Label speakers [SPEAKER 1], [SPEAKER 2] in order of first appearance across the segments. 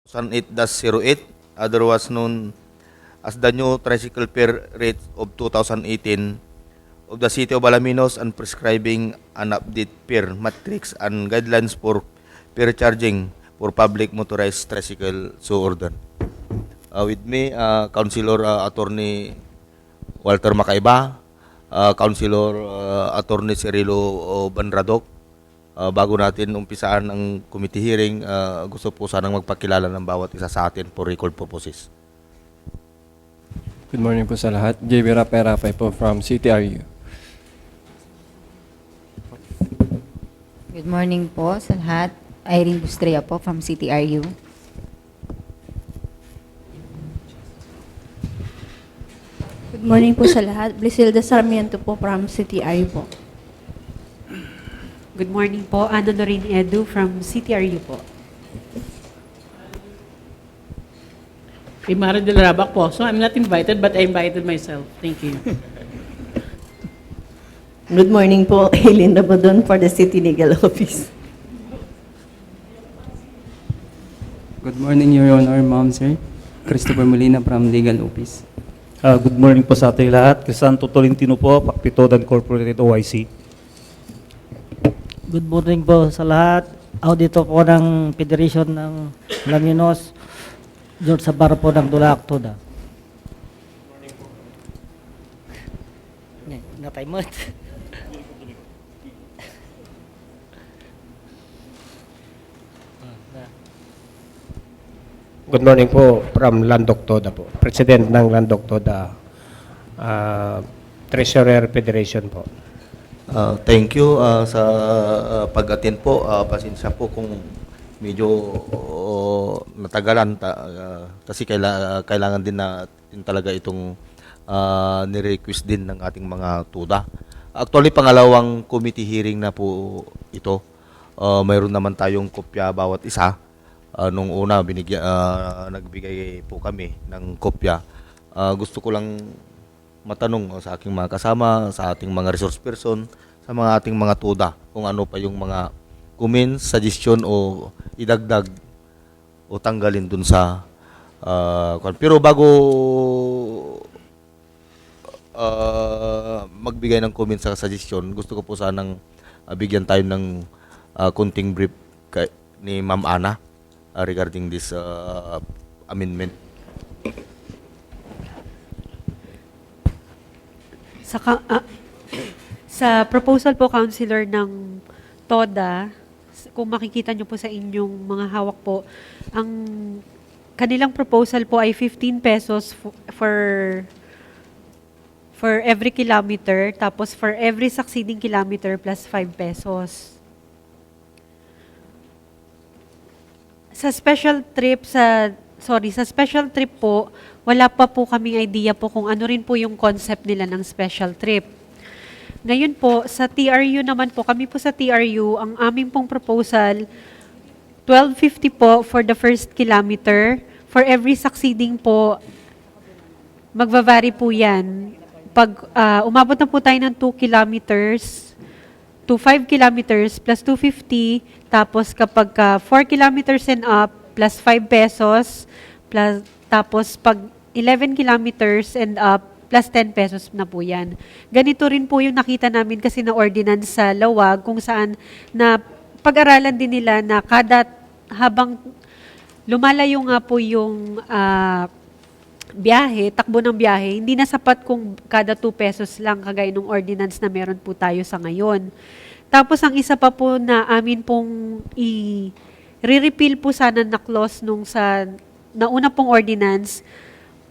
[SPEAKER 1] 2008-08, otherwise known as the new tricycle fare rate of 2018 of the City of Alaminos and prescribing an update fare matrix and guidelines for fare charging for public motorized tricycle so ordered. With me, Councilor Attorney Walter Macaiba, Councilor Attorney Cirilo Banradok. Bago natin umpisaan ang committee hearing, gusto po sanang magpakilala ng bawat isa sa atin for record purposes.
[SPEAKER 2] Good morning po sa lahat. JB Rapay po from CTRU.
[SPEAKER 3] Good morning po sa lahat. Irene Bustrea po from CTRU.
[SPEAKER 4] Good morning po sa lahat. Blisilda Sarmiento po from CTRU po.
[SPEAKER 5] Good morning po, Ana Lorraine Edu from CTRU po.
[SPEAKER 6] Mara del Rabac po. So I'm not invited but I invited myself. Thank you.
[SPEAKER 7] Good morning po, Eileen Rabadon for the City Legal Office.
[SPEAKER 8] Good morning, Your Honor, Ma'am, Sir. Christopher Molina from Legal Office.
[SPEAKER 9] Good morning po sa ating lahat. Crisanto Tolentino po, Pakpitodan Corporate OIC.
[SPEAKER 10] Good morning po sa lahat. Audito po ng Federation ng Laminos. George Sabaro po ng Dula Aktoda. Nataymot.
[SPEAKER 11] Good morning po from Landok Toda po. President ng Landok Toda Treasurer Federation po.
[SPEAKER 1] Thank you sa pag-attend po. Pasensya po kung medyo natagalan kasi kailangan din natin talaga itong ni-request din ng ating mga tuda. Actually, pangalawang committee hearing na po ito. Mayroon naman tayong kopya bawat isa. Nung una, nagbigay po kami ng kopya. Gusto ko lang matanong sa aking mga kasama, sa ating mga resource person, sa mga ating mga tuda, kung ano pa yung mga comments, suggestion o idagdag o tanggalin dun sa pero bago magbigay ng comments sa suggestion, gusto ko po sanang bigyan tayo ng kunting brief ni Ma'am Ana regarding this amendment.
[SPEAKER 5] Sa proposal po, Councilor, ng TODA, kung makikita nyo po sa inyong mga hawak po, ang kanilang proposal po ay 15 pesos for every kilometer, tapos for every succeeding kilometer plus 5 pesos. Sa special trip po, wala pa po kaming idea po kung ano rin po yung concept nila ng special trip. Ngayon po, sa TRU naman po, kami po sa TRU, ang aming pong proposal, 12.50 po for the first kilometer. For every succeeding po, magva-vary po yan. Pag umabot na po tayo ng 2 kilometers to 5 kilometers plus 250, tapos kapag 4 kilometers and up, plus 5 pesos, plus, tapos pag 11 kilometers and up, plus 10 pesos na po yan. Ganito rin po yung nakita namin kasi na ordinance sa Lawag kung saan na pag-aralan din nila na habang lumalayo nga po yung biyahe, takbo ng biyahe, hindi na sapat kung kada 2 pesos lang kagaya ng ordinance na meron po tayo sa ngayon. Tapos ang isa pa po na amin pong i-repeal po sana na clause nung sa nauna pong ordinance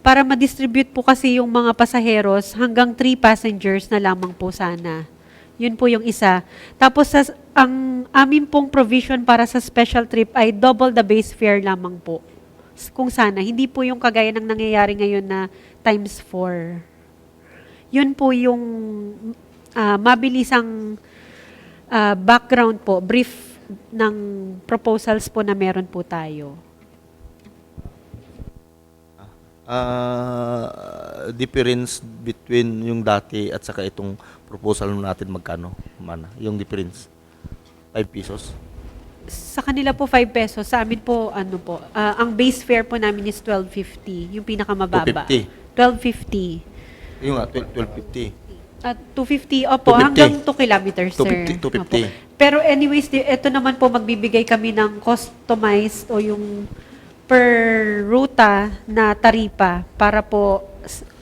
[SPEAKER 5] para ma-distribute po kasi yung mga pasaheros hanggang 3 passengers na lamang po sana. Yun po yung isa. Tapos ang amin pong provision para sa special trip ay double the base fare lamang po. Kung sana, hindi po yung kagaya ng nangyayari ngayon na times 4. Yun po yung mabilisang background po, brief ng proposals po na meron po tayo.
[SPEAKER 1] Difference between yung dati at saka itong proposal natin magkano? Mana? Yung difference? 5 pesos?
[SPEAKER 5] sa kanila po 5 pesos, sa amin po ano po, ang base fare po namin is 12.50, yung pinakamababa.
[SPEAKER 1] 250.
[SPEAKER 5] 12.50.
[SPEAKER 1] Yung nga, 12.50.
[SPEAKER 5] At 250, opo,
[SPEAKER 1] 250.
[SPEAKER 5] hanggang 2 kilometers, sir.
[SPEAKER 1] 250.
[SPEAKER 5] Opo. Pero anyways, ito naman po magbibigay kami ng customized o yung per ruta na taripa para po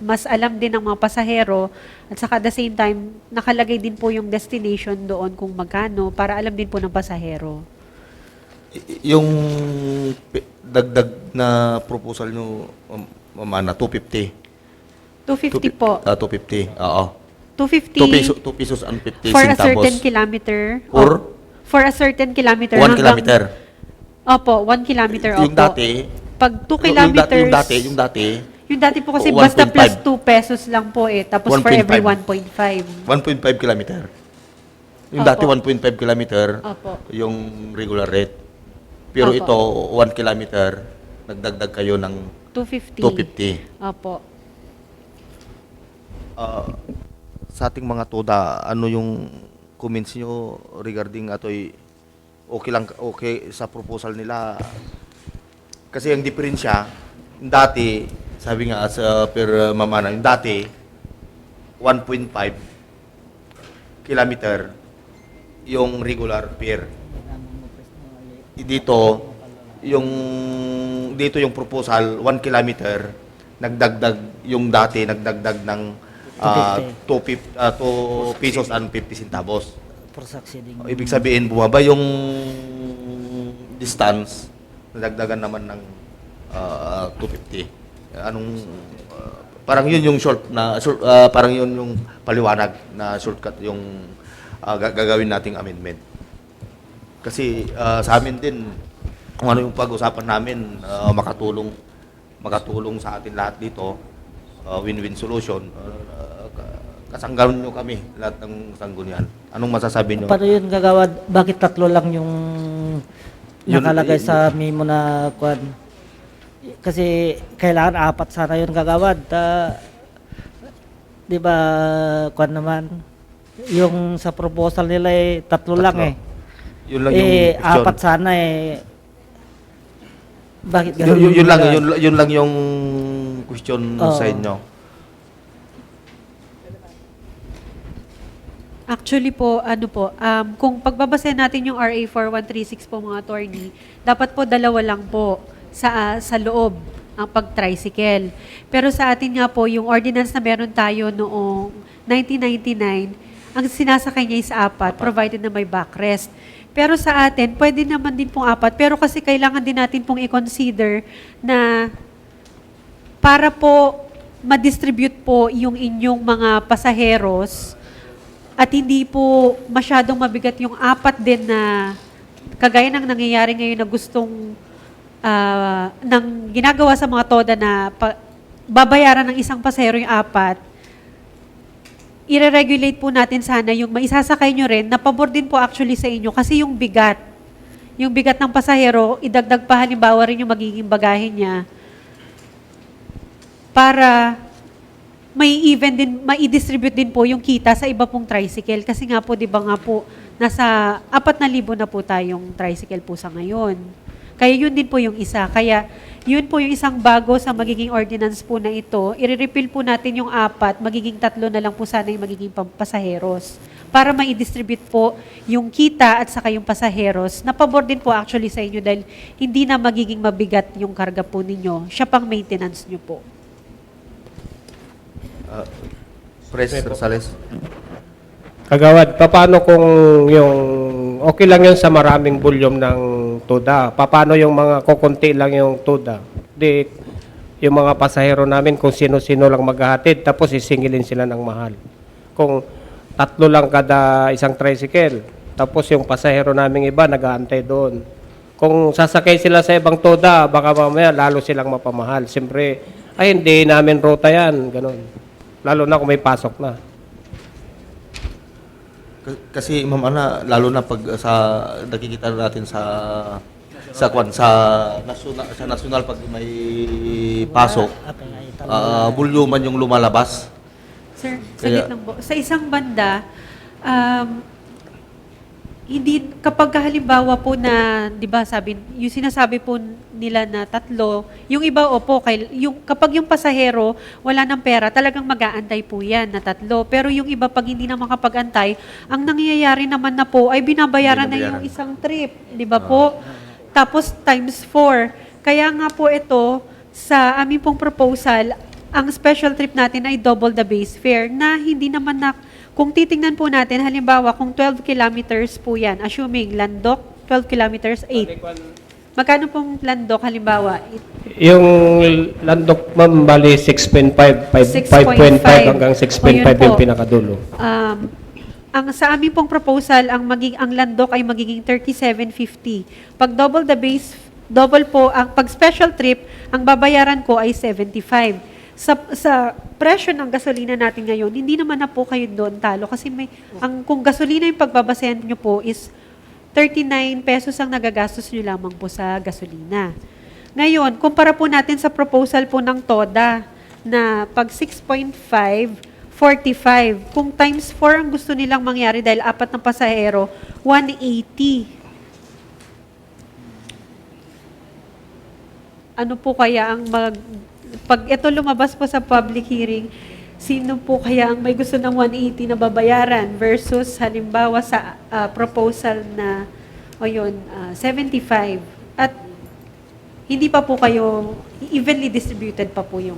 [SPEAKER 5] mas alam din ng mga pasahero at saka at the same time, nakalagay din po yung destination doon kung magkano para alam din po ng pasahero.
[SPEAKER 1] Yung dagdag na proposal nyo, Ma'am Ana, 250.
[SPEAKER 5] 250 po.
[SPEAKER 1] 250, oo.
[SPEAKER 5] 250
[SPEAKER 1] 2 pesos and 50
[SPEAKER 5] for a
[SPEAKER 1] centavos.
[SPEAKER 5] certain kilometer.
[SPEAKER 1] For?
[SPEAKER 5] For a certain kilometer.
[SPEAKER 1] 1 kilometer.
[SPEAKER 5] Opo, 1 kilometer.
[SPEAKER 1] Yung
[SPEAKER 5] opo.
[SPEAKER 1] dati,
[SPEAKER 5] Pag 2 kilometers.
[SPEAKER 1] yung dati,
[SPEAKER 5] Yung dati po kasi
[SPEAKER 1] 1.5.
[SPEAKER 5] basta plus 2 pesos lang po eh. Tapos for
[SPEAKER 1] 1.5.
[SPEAKER 5] every 1.5.
[SPEAKER 1] 1.5 kilometer. Yung
[SPEAKER 5] Opo.
[SPEAKER 1] dati 1.5 kilometer,
[SPEAKER 5] Opo.
[SPEAKER 1] yung regular rate. Pero
[SPEAKER 5] Opo.
[SPEAKER 1] ito, 1 kilometer, nagdagdag kayo ng
[SPEAKER 5] 250.
[SPEAKER 1] 250.
[SPEAKER 5] Opo.
[SPEAKER 1] Sa ating mga toda, ano yung comments nyo regarding ato'y okay sa proposal nila? Kasi ang diferensya, yung dati, sabi nga sa per Ma'am Ana, yung dati 1.5 kilometer yung regular fare. Dito yung proposal 1 kilometer nagdagdag yung dati nagdagdag ng 2 pesos and 50 centavos.
[SPEAKER 10] For succeeding.
[SPEAKER 1] Ibig sabihin bumaba yung distance, nadagdagan naman ng 250. Parang yun yung parang yun yung paliwanag na shortcut yung gagawin nating amendment. Kasi sa amin din kung ano yung pag-usapan namin makatulong sa atin lahat dito, win-win solution. Kasanggalan nyo kami, lahat ng sanggunian. Anong masasabi nyo?
[SPEAKER 10] Paano yun gagawad? Bakit 3 lang yung nakalagay sa memo na kwan? Kasi kailangan 4 sana yun gagawad. Di ba kwan naman? Yung sa proposal nila 3 lang eh.
[SPEAKER 1] Yun lang yung question.
[SPEAKER 10] 4 sana eh. Bakit ganun?
[SPEAKER 1] Yun lang yung question sa inyo.
[SPEAKER 5] Actually po, kung pagbabasahin natin yung RA 4136 po mga attorney, dapat po 2 lang po sa loob ang pag-tricycle. Pero sa atin nga po, yung ordinance na meron tayo noong 1999, ang sinasakay niya is 4, provided na may backrest. Pero sa atin, pwede naman din pong 4, pero kasi kailangan din natin pong i-consider na para po ma-distribute po yung inyong mga pasaheros at hindi po masyadong mabigat yung 4 din na kagaya ng nangyayari ngayon na gustong nang ginagawa sa mga toda na babayaran ng isang pasahero yung 4, i-regulate po natin sana yung maisasakay nyo rin na pabor din po actually sa inyo kasi yung bigat ng pasahero, idagdag pa halimbawa rin yung magiging bagahe niya para mai-distribute din po yung kita sa iba pong tricycle. Kasi nga po, di ba nga po, nasa 4,000 na po tayong tricycle po sa ngayon. Kaya yun din po yung isa. Kaya yun po yung isang bago sa magiging ordinance po na ito. I-repeal po natin yung 4, magiging 3 na lang po sana yung magiging pasaheros. Para mai-distribute po yung kita at saka yung pasaheros. Napabor din po actually sa inyo dahil hindi na magiging mabigat yung karga po ninyo. Siya pang maintenance nyo po.
[SPEAKER 1] Pres Rosales.
[SPEAKER 11] Kagawad, paano kung yung okay lang yun sa maraming volume ng tuda? Paano yung mga kukunti lang yung tuda? Di, yung mga pasahero namin kung sino-sino lang maghahatid tapos isingilin sila ng mahal. Kung 3 lang kada isang tricycle, tapos yung pasahero naming iba nag-aantay doon. Kung sasakay sila sa ibang tuda, baka mamaya lalo silang mapamahal. Siyempre, ay hindi namin ruta yan, ganun. Lalo na kung may pasok na.
[SPEAKER 1] Kasi Ma'am Ana, lalo na pag nakikita natin sa national pag may pasok, voluman yung lumalabas.
[SPEAKER 5] Sir, saglit lang po. Sa isang banda, hindi, kapag halimbawa po na, di ba sabi, yung sinasabi po nila na 3, yung iba opo, kapag yung pasahero wala ng pera, talagang mag-aantay po yan na 3. Pero yung iba pag hindi na makapag-antay, ang nangyayari naman na po ay binabayaran na yung isang trip, di ba po? Tapos times 4. Kaya nga po ito, sa aming pong proposal, ang special trip natin ay double the base fare na hindi naman na, kung titingnan po natin, halimbawa, kung 12 kilometers po yan, assuming Landok, 12 kilometers, 8. Magkano pong Landok, halimbawa?
[SPEAKER 11] Yung landok, ma'am, bali 6.5, 5.5 hanggang 6.5 yung pinakadulo.
[SPEAKER 5] Ang sa aming pong proposal, ang Landok ay magiging 37.50. Pag double po, pag special trip, ang babayaran ko ay 75. Sa presyo ng gasolina natin ngayon, hindi naman na po kayo doon talo kasi kung gasolina yung pagbabasehan nyo po is 39 pesos ang nagagastos nyo lamang po sa gasolina. Ngayon, kumpara po natin sa proposal po ng TODA na pag 6.5, 45. Kung times 4 ang gusto nilang mangyari dahil 4 na pasahero, 180. Ano po kaya ang pag ito lumabas po sa public hearing, sino po kaya ang may gusto ng 180 na babayaran versus halimbawa sa proposal na 75 at hindi pa po kayo evenly distributed pa po yung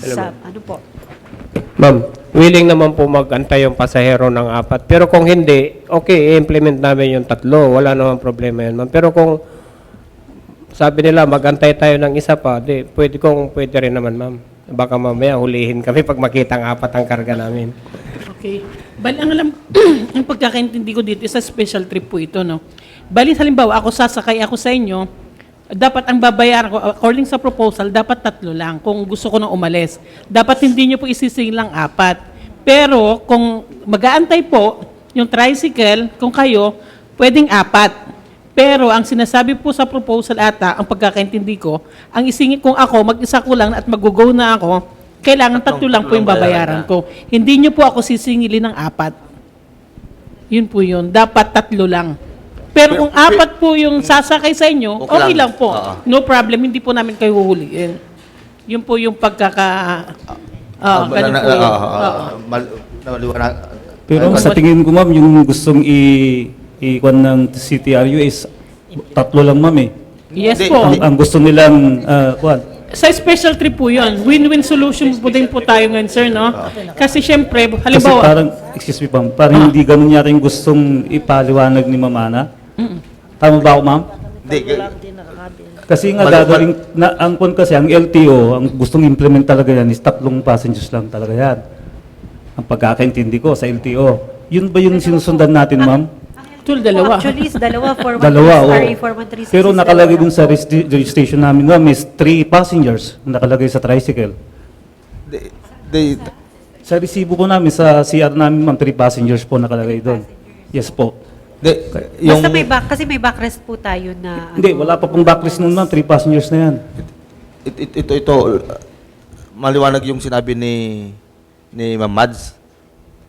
[SPEAKER 5] sa ano po.
[SPEAKER 11] Ma'am, willing naman po mag-antay yung pasahero ng 4. Pero kung hindi, okay, i-implement namin yung 3. Wala naman problema yan, ma'am. Pero kung sabi nila, mag-antay tayo ng isa pa, pwede rin naman, ma'am. Baka mamaya hulihin kami pag makita ang 4 ang karga namin.
[SPEAKER 6] Okay. Bali, ang alam, yung pagkakaintindi ko dito, isa special trip po ito, no? Bali, halimbawa, sasakay ako sa inyo, dapat ang babayaran ko, according sa proposal, dapat 3 lang kung gusto ko nang umalis. Dapat hindi nyo po isising lang 4. Pero kung mag-aantay po, yung tricycle, kung kayo, pwedeng 4. Pero ang sinasabi po sa proposal ata, ang pagkakaintindi ko, ang isingin kung ako, mag-isa ko lang at mag-go na ako, kailangan 3 lang po yung babayaran ko. Hindi nyo po ako sisingilin ng 4. Yun po yun. Dapat 3 lang. Pero kung 4 po yung sasakay sa inyo, okay lang po. No problem. Hindi po namin kayo huhuliin. Yun po yung ganun po yun.
[SPEAKER 9] Pero sa tingin ko, ma'am, yung gustong i-kwan ng CTRU is 3 lang, ma'am, eh.
[SPEAKER 6] Yes po.
[SPEAKER 9] Ang gusto nilang kwan.
[SPEAKER 6] Sa special trip po yun. Win-win solution po din po tayo ngayon, sir, no? Kasi syempre,
[SPEAKER 9] Kasi
[SPEAKER 6] halimbawa,
[SPEAKER 9] parang, excuse me, ma'am, parang hindi ganun yata yung gustong ipaliwanag ni Mamana. Tama ba ako, ma'am?
[SPEAKER 1] Hindi.
[SPEAKER 9] Kasi nga gagawin, ang kwan kasi, ang LTO, ang gustong implement talaga yan is 3 passengers lang talaga yan. Ang pagkakaintindi ko sa LTO. Yun ba yung sinusundan natin, ma'am?
[SPEAKER 5] Dalawa. Actually, is dalawa. 413
[SPEAKER 9] Dalawa,
[SPEAKER 5] RA
[SPEAKER 9] oo.
[SPEAKER 5] 4136.
[SPEAKER 9] Pero nakalagay dun sa registration namin, ma'am, is 3 passengers nakalagay sa tricycle. Sa resibo po namin, sa CR namin, ma'am, 3 passengers po nakalagay doon. Yes po.
[SPEAKER 5] Basta kasi may backrest po tayo na...
[SPEAKER 9] Hindi, wala pa pong backlist nun, ma'am. 3 passengers na yan.
[SPEAKER 1] Ito, maliwanag yung sinabi ni Ma'am Mads.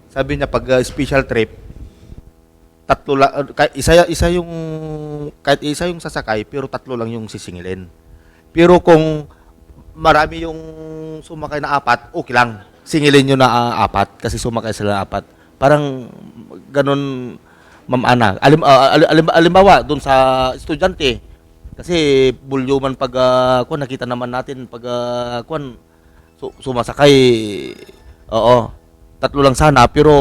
[SPEAKER 1] Sabi niya, pag special trip, 3 lang, kahit isa yung sasakay, pero 3 lang yung sisingilin. Pero kung marami yung sumakay na 4, okay lang. Singilin nyo na 4 kasi sumakay sila na 4. Parang ganun, Ma'am Ana. Alimbawa, doon sa estudyante, kasi bulyuman pag nakita naman natin pag sumasakay, oo, 3 lang sana, pero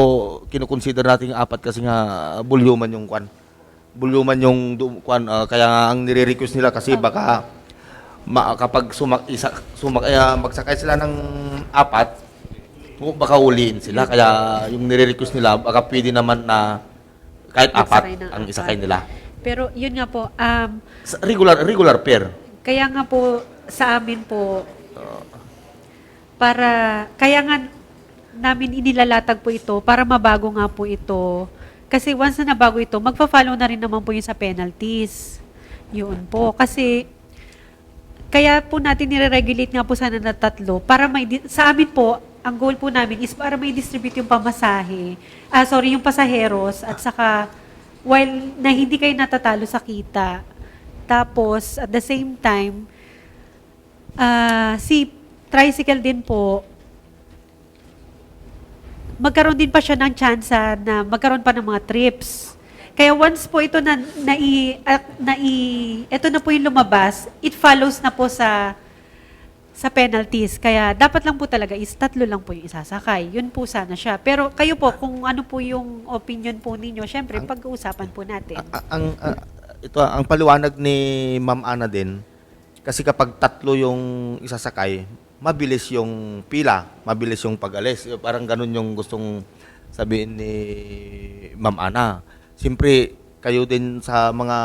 [SPEAKER 1] kinukonsider natin yung 4 kasi nga bulyuman yung bulyuman yung kaya ang nire-request nila kasi baka kapag magsakay sila ng 4, baka uliin sila, kaya yung nire-request nila baka pwede naman na kahit 4 ang isakay nila.
[SPEAKER 5] Pero yun nga po,
[SPEAKER 1] regular pair.
[SPEAKER 5] kaya nga po sa amin po, kaya nga namin inilalatag po ito para mabago nga po ito. Kasi once na nabago ito, magpa-follow na rin naman po yung sa penalties. Yun po. Kasi, kaya po natin nire-regulate nga po sana na 3 para sa amin po, ang goal po namin is para may distribute yung pamasahe, yung pasaheros at saka while na hindi kayo natatalo sa kita. Tapos, at the same time, si tricycle din po, magkaroon din pa siya ng chance na magkaroon pa ng mga trips. Kaya once po ito ito na po yung lumabas, it follows na po sa penalties. Kaya dapat lang po talaga is 3 lang po yung isasakay. Yun po sana siya. Pero kayo po, kung ano po yung opinion po ninyo, syempre, pag-uusapan po natin.
[SPEAKER 1] Ang paliwanag ni Ma'am Ana din, kasi kapag 3 yung isasakay, mabilis yung pila, mabilis yung pag-alis. Parang ganun yung gustong sabihin ni Ma'am Ana. Siyempre, kayo din sa mga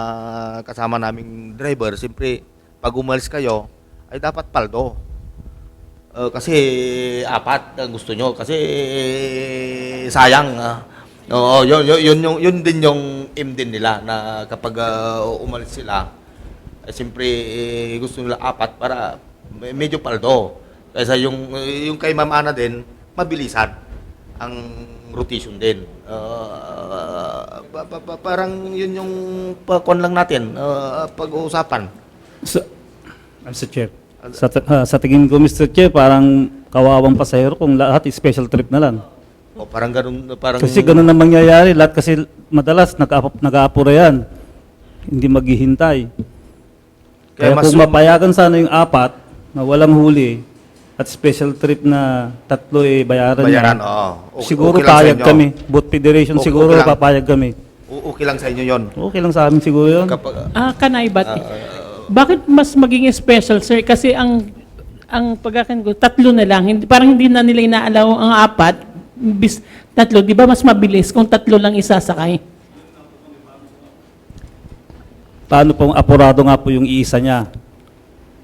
[SPEAKER 1] kasama naming driver, siyempre, pag umalis kayo, ay dapat paldo. Kasi 4 ang gusto nyo. Kasi sayang. Oo, yun din yung aim din nila na kapag umalis sila, siyempre gusto nila 4 para medyo paldo. Kaysa yung kay Ma'am Ana din, mabilisan ang rotation din. Parang yun yung pakon lang natin, pag-uusapan.
[SPEAKER 9] Mr. Chair, sa tingin ko, Mr. Chair, parang kawawang pasahero kung lahat special trip na lang.
[SPEAKER 1] O parang ganun, parang
[SPEAKER 9] Kasi ganun ang mangyayari. Lahat kasi madalas nag-aapura yan. Hindi maghihintay. Kaya
[SPEAKER 1] mas
[SPEAKER 9] kung mapayagan sana yung 4 na walang huli at special trip na 3 bayaran
[SPEAKER 1] bayaran,
[SPEAKER 9] niya.
[SPEAKER 1] oo.
[SPEAKER 9] Siguro
[SPEAKER 1] Okay lang sa
[SPEAKER 9] payag
[SPEAKER 1] inyo.
[SPEAKER 9] kami. Both federation
[SPEAKER 1] Okay
[SPEAKER 9] siguro
[SPEAKER 1] lang.
[SPEAKER 9] papayag kami.
[SPEAKER 1] Okay lang sa inyo yon.
[SPEAKER 9] Okay lang sa amin siguro yun.
[SPEAKER 1] Kapag
[SPEAKER 6] Kanay, bakit mas maging special, sir? Kasi ang pagkakan ko, 3 na lang. Parang hindi na nila inaalaw ang 4, bis 3. Di ba mas mabilis kung 3 lang isasakay?
[SPEAKER 9] Paano pong apurado nga po yung iisa niya?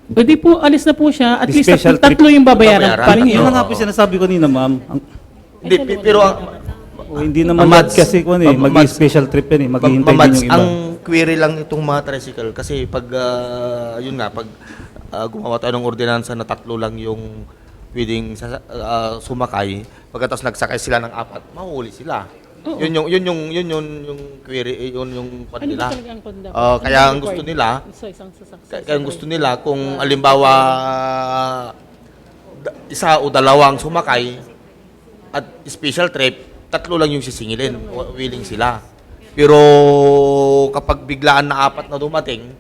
[SPEAKER 6] Pwede po, alis na po siya. At
[SPEAKER 9] The
[SPEAKER 6] least
[SPEAKER 9] special
[SPEAKER 6] 3 yung babayaran.
[SPEAKER 1] Babayaran.
[SPEAKER 6] Parang
[SPEAKER 9] Yun
[SPEAKER 6] yun.
[SPEAKER 9] na nga po sinasabi ko nina, ma'am.
[SPEAKER 1] Hindi, pero
[SPEAKER 9] Hindi naman
[SPEAKER 1] Mads,
[SPEAKER 9] kasi kung mag-special trip yan maghihintay din yung iba.
[SPEAKER 1] ang query lang itong mga tricycle kasi pag yun nga pag gumawa tayo ng ordinansa na 3 lang yung pwedeng sumakay, pagkatapos nagsakay sila ng 4, mahuli sila. Yun yung query, yun yung pan
[SPEAKER 6] Ano
[SPEAKER 1] nila.
[SPEAKER 6] ba talaga ang conduct?
[SPEAKER 1] Kaya ang gusto nila,
[SPEAKER 6] Sa isang sasakay.
[SPEAKER 1] kaya ang gusto nila kung alimbawa isa o 2 sumakay at special trip, 3 lang yung sisingilin, willing sila. Pero kapag biglaan na 4 na dumating,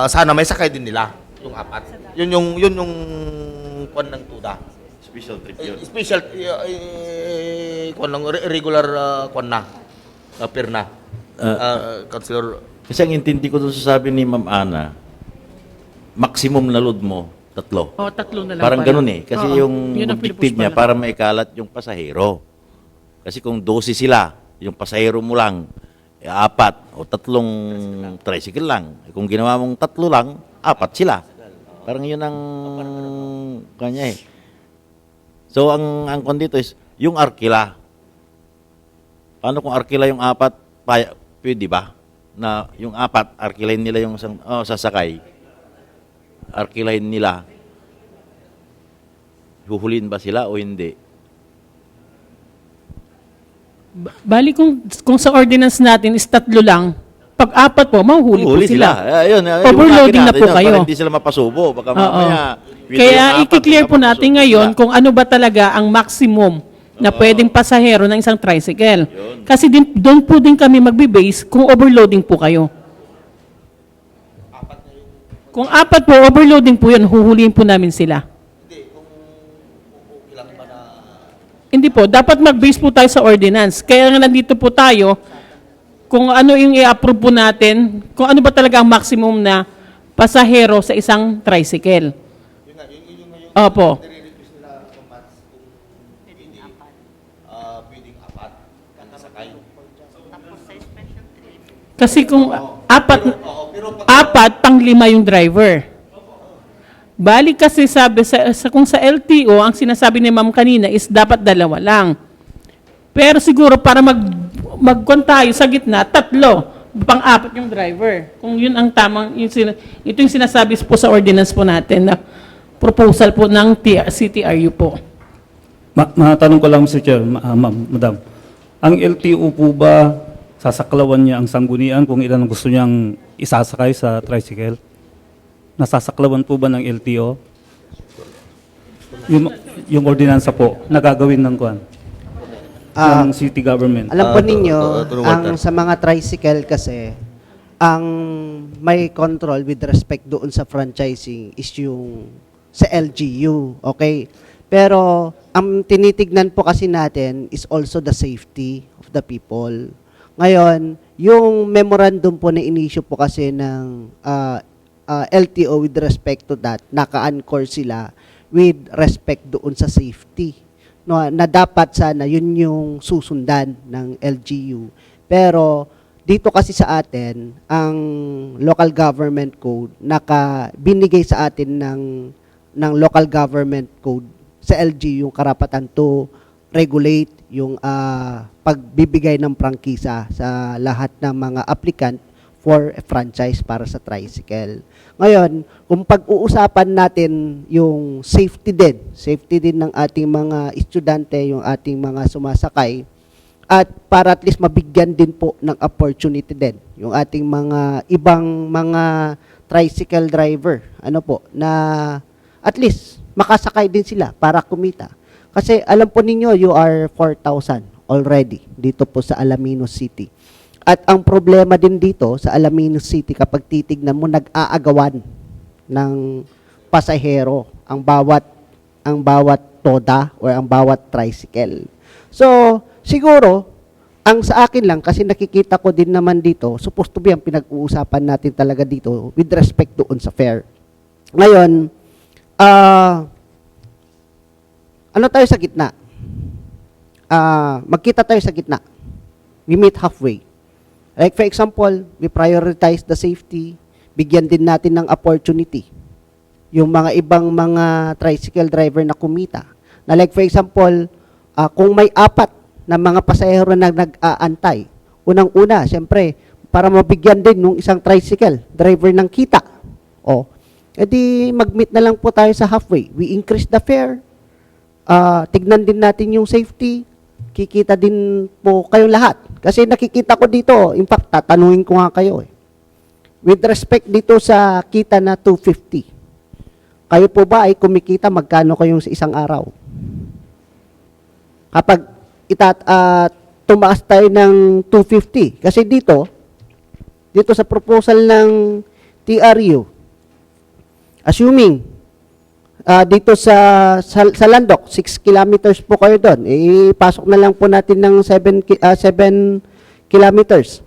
[SPEAKER 1] sana may sakay din nila yung 4. Yun yung kwan ng tuda.
[SPEAKER 12] Special trip yun.
[SPEAKER 1] Special kwan lang regular kwan na. Pair na. Councilor,
[SPEAKER 12] Kasi ang intindi ko doon sa sabi ni Ma'am Ana, maximum na load mo, 3.
[SPEAKER 6] 3 na lang.
[SPEAKER 12] Parang
[SPEAKER 6] pala.
[SPEAKER 12] ganun kasi
[SPEAKER 6] Oo,
[SPEAKER 12] yung
[SPEAKER 6] yun ang
[SPEAKER 12] objective
[SPEAKER 6] Philippus
[SPEAKER 12] niya
[SPEAKER 6] pala.
[SPEAKER 12] para maikalat yung pasahero. Kasi kung 12 sila, yung pasahero mo lang, 4 o 3 tricycle lang. Kung ginawa mong 3 lang, 4 sila. Parang yun ang kanya eh. So ang kwan dito is, yung arkila. Paano kung arkila yung 4, pwede ba? Na yung 4, arkilahin nila yung sasakay. Arkilahin nila. Huhulihin ba sila o hindi?
[SPEAKER 6] Bali kung sa ordinance natin is 3 lang, pag 4 po, mahuhuli po
[SPEAKER 12] Huhuli
[SPEAKER 6] sila.
[SPEAKER 12] Ayun,
[SPEAKER 6] Overloading na po
[SPEAKER 12] yun,
[SPEAKER 6] kayo.
[SPEAKER 12] Para hindi sila mapasubo. Baka
[SPEAKER 6] Oo.
[SPEAKER 12] mamaya.
[SPEAKER 6] Kaya i-clear po natin ngayon kung ano ba talaga ang maximum na pwedeng pasahero ng isang tricycle. Kasi doon po din kami magbe-base kung overloading po kayo. Kung 4 po, overloading po yun, huhulihin po namin sila. Hindi po, dapat mag-base po tayo sa ordinance. Kaya nga nandito po tayo, kung ano yung i-approve po natin, kung ano ba talaga ang maximum na pasahero sa isang tricycle. Opo. Kasi kung 4 pang 5 yung driver. Bali kasi sabi kung sa LTO, ang sinasabi ni ma'am kanina is dapat 2 lang. Pero siguro para magkon tayo sa gitna, 3, pang-4 yung driver. Kung yun ang tamang, ito yung sinasabi po sa ordinance po natin na proposal po ng CTRU po.
[SPEAKER 9] Matanong ko lang, Mr. Chair, ma'am, madam. Ang LTO po ba, sasaklawan niya ang sanggunian kung ilan ang gusto niyang isasakay sa tricycle? Nasasaklawan po ba ng LTO? Yung ordinansa po, nagagawin ng kuan? Ng city government.
[SPEAKER 13] Alam po ninyo,
[SPEAKER 1] Walter.
[SPEAKER 13] sa mga tricycle kasi, ang may control with respect doon sa franchising is yung sa LGU, okay? Pero ang tinitignan po kasi natin is also the safety of the people. Ngayon, yung memorandum po na inisyu po kasi ng LTO with respect to that, naka-anchor sila with respect doon sa safety. No, na dapat sana yun yung susundan ng LGU. Pero dito kasi sa atin, ang local government code binigay sa atin ng local government code sa LGU yung karapatan to regulate yung pagbibigay ng prangkisa sa lahat ng mga applicant for a franchise para sa tricycle. Ngayon, kung pag-uusapan natin yung safety din ng ating mga estudyante, yung ating mga sumasakay, at para at least mabigyan din po ng opportunity din yung ating mga ibang mga tricycle driver, na at least makasakay din sila para kumita. Kasi alam po ninyo, you are 4,000 already dito po sa Alaminos City. At ang problema din dito sa Alaminos City, kapag titignan mo, nag-aagawan ng pasahero ang bawat toda or ang bawat tricycle. So, siguro, ang sa akin lang, kasi nakikita ko din naman dito, supposed to be ang pinag-uusapan natin talaga dito with respect doon sa fare. Ngayon, ano tayo sa gitna? Magkita tayo sa gitna. We meet halfway. Like for example, we prioritize the safety, bigyan din natin ng opportunity yung mga ibang mga tricycle driver na kumita. Na like for example, kung may 4 na mga pasahero na nag-aantay, unang-una, siyempre, para mabigyan din ng isang tricycle driver ng kita. Edi mag-meet na lang po tayo sa halfway. We increase the fare, tignan din natin yung safety, kikita din po kayong lahat. Kasi nakikita ko dito, in fact, tatanungin ko nga kayo. With respect dito sa kita na 250, kayo po ba ay kumikita magkano kayong sa isang araw? Kapag tumaas tayo ng 250, kasi dito sa proposal ng TRU, assuming dito sa Landok, 6 kilometers po kayo doon. Ipasok na lang po natin ng 7 kilometers.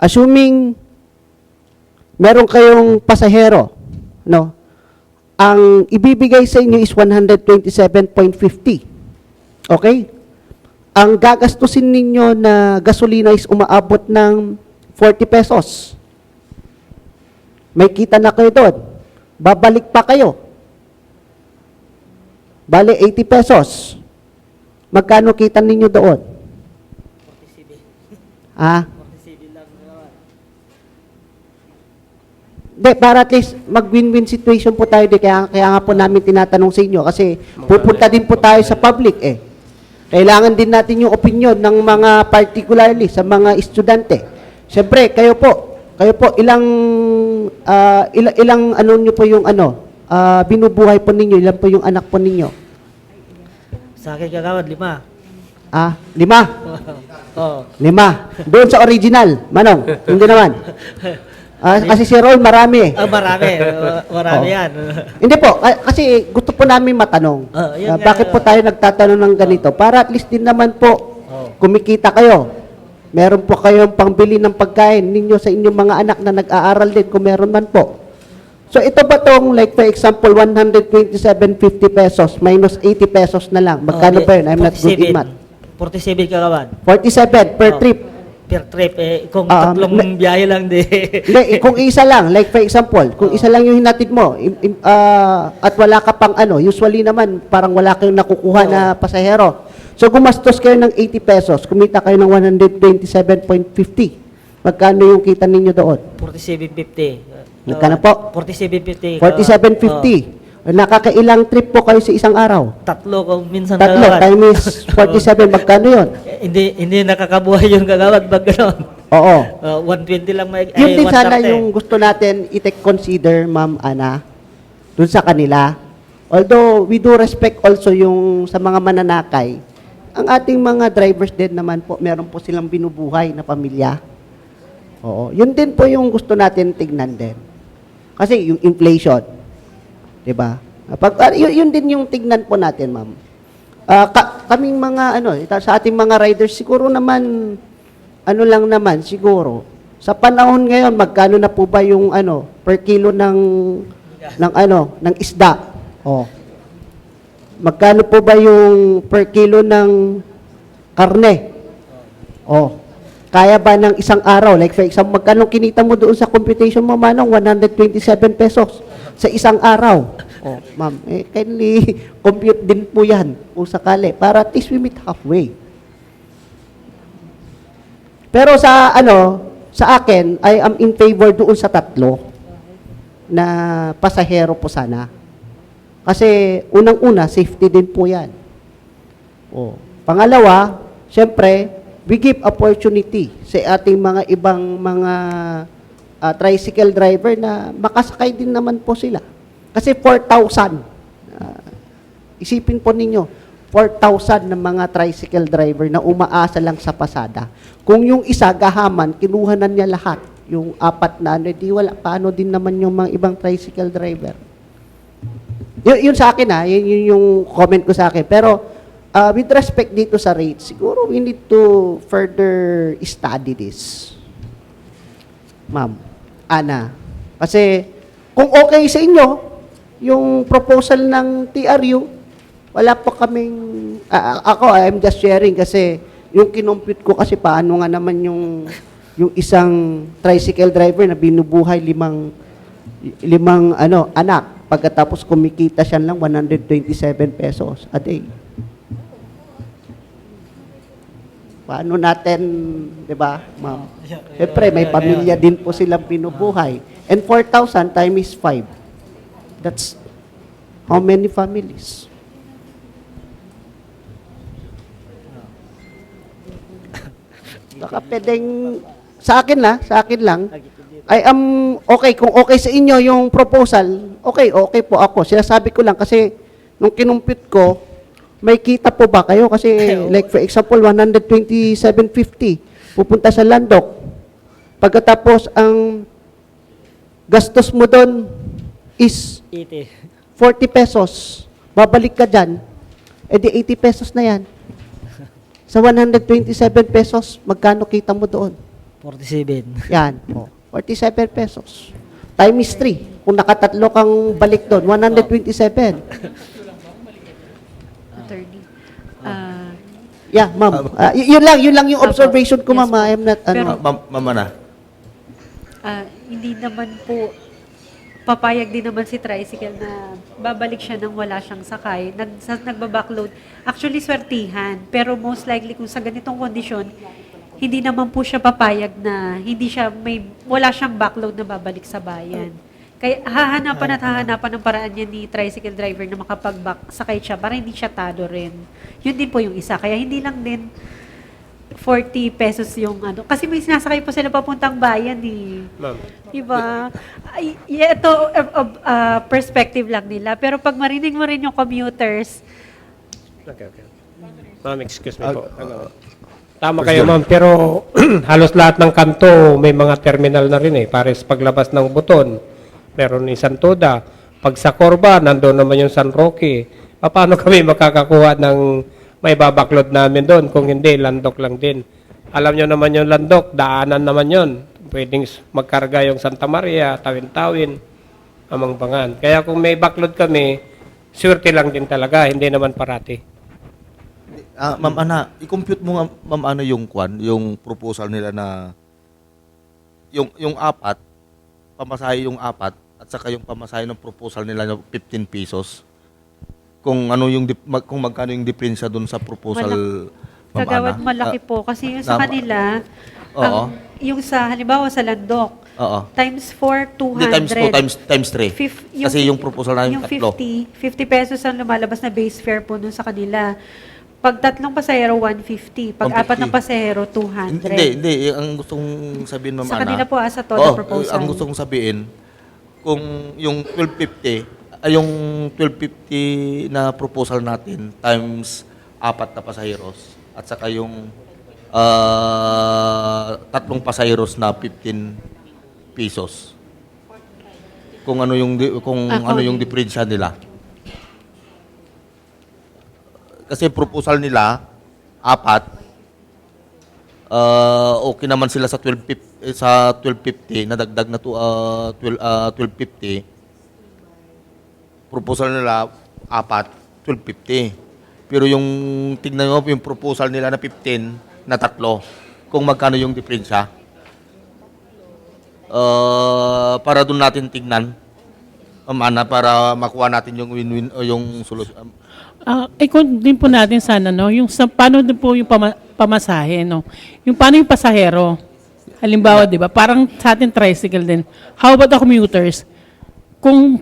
[SPEAKER 13] Assuming meron kayong pasahero, no? Ang ibibigay sa inyo is 127.50. Okay? Ang gagastusin ninyo na gasolina is umaabot ng 40 pesos. May kita na kayo doon. Babalik pa kayo. Bale, 80 pesos. Magkano kita ninyo doon? 47. Hindi, para at least mag-win-win situation po tayo. Kaya nga po namin tinatanong sa inyo. Kasi pupunta din po tayo sa public eh. Kailangan din natin yung opinion ng mga particularly sa mga estudyante. Siyempre, kayo po, ilang ano nyo po yung binubuhay po ninyo, ilan po yung anak po ninyo?
[SPEAKER 10] Sa akin, kagawad, 5.
[SPEAKER 13] 5? 5. Doon sa original, Manong, hindi naman. Kasi si Roy, marami.
[SPEAKER 10] Marami yan.
[SPEAKER 13] Hindi po, kasi gusto po namin matanong. Bakit po tayo nagtatanong ng ganito? Para at least din naman po, kumikita kayo. Meron po kayong pangbili ng pagkain ninyo sa inyong mga anak na nag-aaral din kung meron man po. So ito ba tong, like for example, 127.50 pesos minus 80 pesos na lang? Magkano ba yun? I'm not good in math.
[SPEAKER 10] 47 kagawad.
[SPEAKER 13] 47 per trip.
[SPEAKER 10] Per trip, kung tatlong biyahe lang di.
[SPEAKER 13] Hindi, kung isa lang, like for example, kung isa lang yung hinatid mo, at wala ka pang usually naman, parang wala kayong nakukuha na pasahero. So gumastos kayo ng 80 pesos, kumita kayo ng 127.50. Magkano yung kita ninyo doon?
[SPEAKER 10] 47.50.
[SPEAKER 13] Magkano po?
[SPEAKER 10] 47.50.
[SPEAKER 13] 47.50. Nakakailang trip po kayo sa isang araw?
[SPEAKER 10] 3 kung minsan
[SPEAKER 13] Times 47, magkano yun?
[SPEAKER 10] Hindi nakakabuhay yung kagawad pag gano'n.
[SPEAKER 13] Oo.
[SPEAKER 10] 120 lang may...
[SPEAKER 13] Yun din sana
[SPEAKER 10] 130.
[SPEAKER 13] yung gusto natin i-take consider, Ma'am Ana, dun sa kanila. Although, we do respect also yung sa mga mananakay. Ang ating mga drivers din naman po, meron po silang binubuhay na pamilya. Oo. Yun din po yung gusto natin tignan din. Kasi yung inflation, 'di ba? Yun din yung tignan po natin, ma'am. Kaming mga sa ating mga riders siguro naman lang naman siguro. Sa panahon ngayon, magkano na po ba yung per kilo ng isda? Oh. Magkano po ba yung per kilo ng karne? Oh. Kaya ba ng isang araw? Like for example, magkano kinita mo doon sa computation mo, Manong? 127 pesos sa isang araw. Oh, ma'am, kindly compute din po yan kung sakali para at least we meet halfway. Pero sa akin, I am in favor doon sa 3 na pasahero po sana. Kasi unang-una, safety din po yan. Oh. Pangalawa, syempre, we give opportunity sa ating mga ibang mga tricycle driver na makasakay din naman po sila. Kasi 4,000. Isipin po ninyo, 4,000 na mga tricycle driver na umaasa lang sa pasada. Kung yung isa gahaman, kinuha na niya lahat. Yung 4 na di wala. Paano din naman yung mga ibang tricycle driver? Yun sa akin yun yung comment ko sa akin. Pero, with respect dito sa rates, siguro we need to further study this. Ma'am, Ana. Kasi kung okay sa inyo, yung proposal ng TRU, wala pa kaming, I'm just sharing kasi yung kinompute ko kasi paano nga naman yung isang tricycle driver na binubuhay limang anak. Pagkatapos kumikita siya lang 127 pesos a day. Paano natin, di ba, ma'am? Siyempre, may pamilya din po silang binubuhay. And 4,000 times 5. That's how many families? Baka pwedeng, sa akin lang, I am okay. Kung okay sa inyo yung proposal, okay po ako. Sinasabi ko lang kasi nung kinumpit ko, may kita po ba kayo? Kasi like for example, 127.50 pupunta sa Landok. Pagkatapos ang gastos mo doon is
[SPEAKER 10] 80.
[SPEAKER 13] 40 pesos. Babalik ka dyan, edi 80 pesos na yan. Sa 127 pesos, magkano kita mo doon?
[SPEAKER 10] 47.
[SPEAKER 13] Yan. 47 pesos. Times 3. Kung nakatatlo kang balik doon, 127.
[SPEAKER 5] Attorney.
[SPEAKER 13] Yeah, ma'am. Yun lang yung observation ko, ma'am. I am not,
[SPEAKER 1] Ma'am Ana.
[SPEAKER 5] Hindi naman po papayag din naman si tricycle na babalik siya nang wala siyang sakay. Nagbabackload. Actually, swertihan. Pero most likely, kung sa ganitong kondisyon, hindi naman po siya papayag na wala siyang backload na babalik sa bayan. Kaya hahanapan ng paraan niya ni tricycle driver na makapag-sakay siya para hindi siya talo rin. Yun din po yung isa. Kaya hindi lang din 40 pesos yung Kasi may sinasakay po sila papuntang bayan
[SPEAKER 11] Ma'am.
[SPEAKER 5] Diba? Ito, perspective lang nila. Pero pag marinig mo rin yung commuters,
[SPEAKER 11] Okay. Ma'am, excuse me po. Tama kayo, ma'am. Pero halos lahat ng kanto may mga terminal na rin Pares paglabas ng Buton, meron ni San Toda. Pag sa Corba, nandoon naman yung San Roque. Paano kami makakakuha ng may babaklod namin doon? Kung hindi, Landok lang din. Alam nyo naman yung Landok, daanan naman yon. Pwedeng magkarga yung Santa Maria, Tawin-Tawin, Amang-Bangan. Kaya kung may baklod kami, surety lang din talaga, hindi naman parati.
[SPEAKER 1] Ma'am Ana, i-compute mo ma'am Ana yung proposal nila na yung 4, pamasahe yung 4 at saka yung pamasahe ng proposal nila na 15 pesos. Kung magkano yung diferensya doon sa proposal ma'am
[SPEAKER 5] kagawad
[SPEAKER 1] Ana.
[SPEAKER 5] malaki po. Kasi yung sa kanila, yung halimbawa sa Landok, times 4, 200.
[SPEAKER 1] Times 3. Kasi yung proposal namin
[SPEAKER 5] yung
[SPEAKER 1] 3.
[SPEAKER 5] 50 pesos ang lumalabas na base fare po nun sa kanila. Pag tatlong pasahero, 150. Pag
[SPEAKER 1] 150.
[SPEAKER 5] apat na pasahero, 200.
[SPEAKER 1] Hindi. Ang gustong sabihin, Ma'am
[SPEAKER 5] Sa
[SPEAKER 1] Ana,
[SPEAKER 5] kanila po, sa TODA proposal.
[SPEAKER 1] Ang gustong sabihin, kung yung 1250, ay yung 1250 na proposal natin times apat na pasaheros at saka yung tatlong pasaheros na 15 pesos. Kung ano yung ano yung diferensya nila. Kasi proposal nila apat, okay naman sila sa 1250 nadagdag na 1250. Proposal nila apat, 1250. Pero yung tignan mo yung proposal nila na 15 na tatlo, kung magkano yung diferensya. Para doon natin tignan, Ana, para makuha natin yung win-win o yung solusyon.
[SPEAKER 6] Kung din po natin sana, no, yung paano din po yung pamasahe, no? Yung paano yung pasahero? Halimbawa, di ba, parang sa atin tricycle din. How about the commuters? Kung